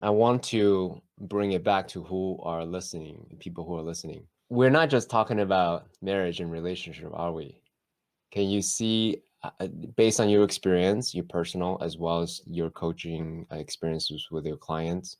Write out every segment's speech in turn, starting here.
I want to bring it back to who are listening, people who are listening. We're not just talking about marriage and relationship, are we? Can you see, based on your experience, your personal as well as your coaching experiences with your clients,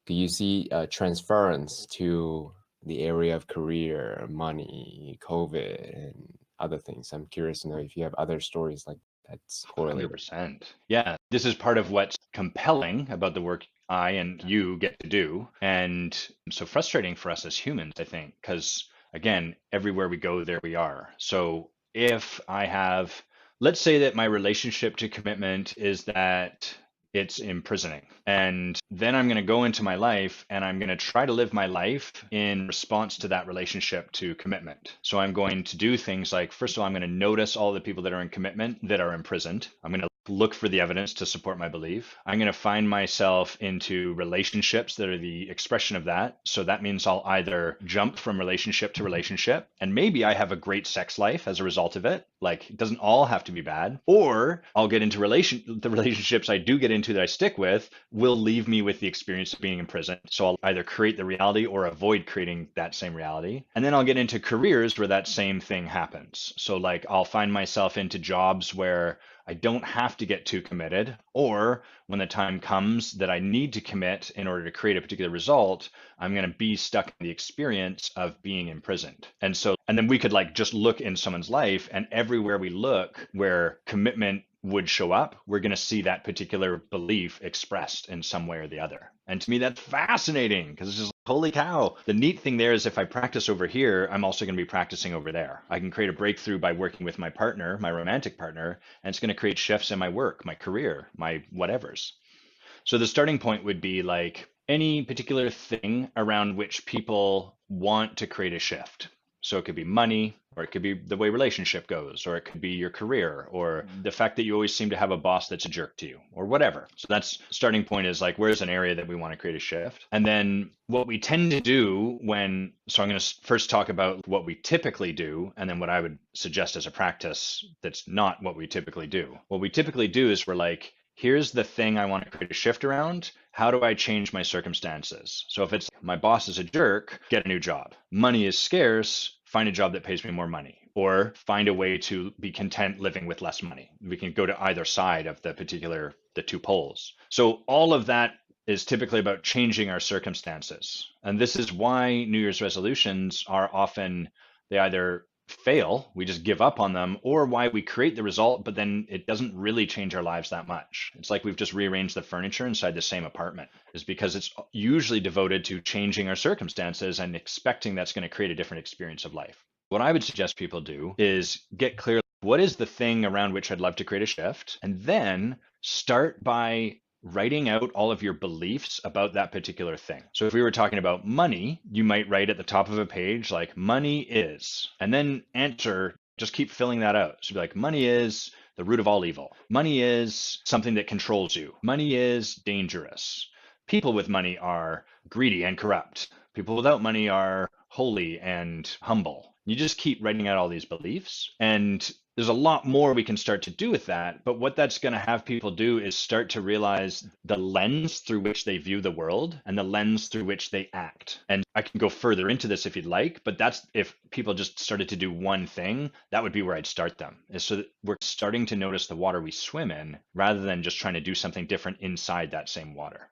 do you see a transference to the area of career, money, COVID, and other things? I'm curious to know if you have other stories like that's correlated. 100%. Yeah, this is part of what's compelling about the work I and you get to do. And so frustrating for us as humans, I think, because again, everywhere we go, there we are. So if I have, let's say that my relationship to commitment is that it's imprisoning. And then I'm going to go into my life and I'm going to try to live my life in response to that relationship to commitment. So I'm going to do things like, first of all, I'm going to notice all the people that are in commitment that are imprisoned. I'm going to look for the evidence to support my belief. I'm going to find myself into relationships that are the expression of that. So that means I'll either jump from relationship to relationship, and maybe I have a great sex life as a result of it. Like it doesn't all have to be bad. Or I'll get into the relationships I do get into that I stick with will leave me with the experience of being in prison. So I'll either create the reality or avoid creating that same reality. And then I'll get into careers where that same thing happens. So like I'll find myself into jobs where I don't have to get too committed, or when the time comes that I need to commit in order to create a particular result, I'm going to be stuck in the experience of being imprisoned. And so, and then we could like just look in someone's life, and everywhere we look where commitment would show up, we're going to see that particular belief expressed in some way or the other. And to me, that's fascinating because it's just holy cow. The neat thing there is if I practice over here, I'm also going to be practicing over there. I can create a breakthrough by working with my partner, my romantic partner, and it's going to create shifts in my work, my career, my whatevers. So the starting point would be like any particular thing around which people want to create a shift. So it could be money, or it could be the way relationship goes, or it could be your career, or the fact that you always seem to have a boss that's a jerk to you, or whatever. So that's starting point is like, where's an area that we want to create a shift? And then what we tend to do when, so I'm going to first talk about what we typically do, and then what I would suggest as a practice that's not what we typically do. What we typically do is we're like, here's the thing I want to create a shift around. How do I change my circumstances? So if it's my boss is a jerk, get a new job. Money is scarce, find a job that pays me more money. Or find a way to be content living with less money. We can go to either side of the two poles. So all of that is typically about changing our circumstances. And this is why New Year's resolutions are often, they either fail, we just give up on them, or why we create the result, but then it doesn't really change our lives that much. It's like we've just rearranged the furniture inside the same apartment, is because it's usually devoted to changing our circumstances and expecting that's going to create a different experience of life. What I would suggest people do is get clear what is the thing around which I'd love to create a shift, and then start by writing out all of your beliefs about that particular thing. So if we were talking about money, you might write at the top of a page like money is, and then answer, just keep filling that out. So be like, money is the root of all evil. Money is something that controls you. Money is dangerous. People with money are greedy and corrupt. People without money are holy and humble. You just keep writing out all these beliefs, and there's a lot more we can start to do with that. But what that's going to have people do is start to realize the lens through which they view the world and the lens through which they act. And I can go further into this if you'd like, but that's if people just started to do one thing, that would be where I'd start them. Is so that we're starting to notice the water we swim in rather than just trying to do something different inside that same water.